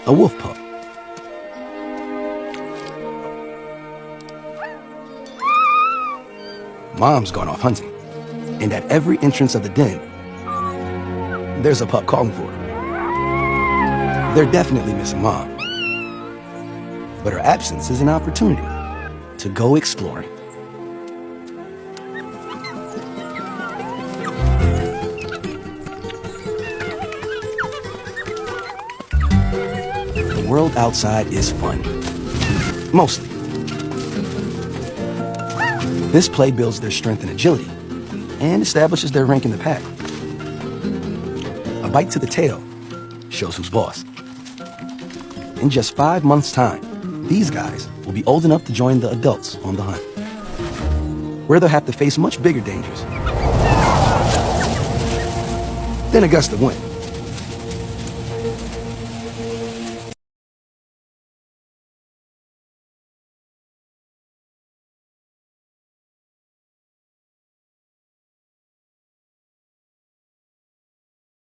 a wolf pup. Mom's gone off hunting, and at every entrance of the den, there's a pup calling for her. They're definitely missing Mom, but her absence is an opportunity to go exploring. The world outside is fun, mostly. This play builds their strength and agility and establishes their rank in the pack. A bite to the tail shows who's boss. In just 5 months' time, these guys will be old enough to join the adults on the hunt, where they'll have to face much bigger dangers than a gust of wind.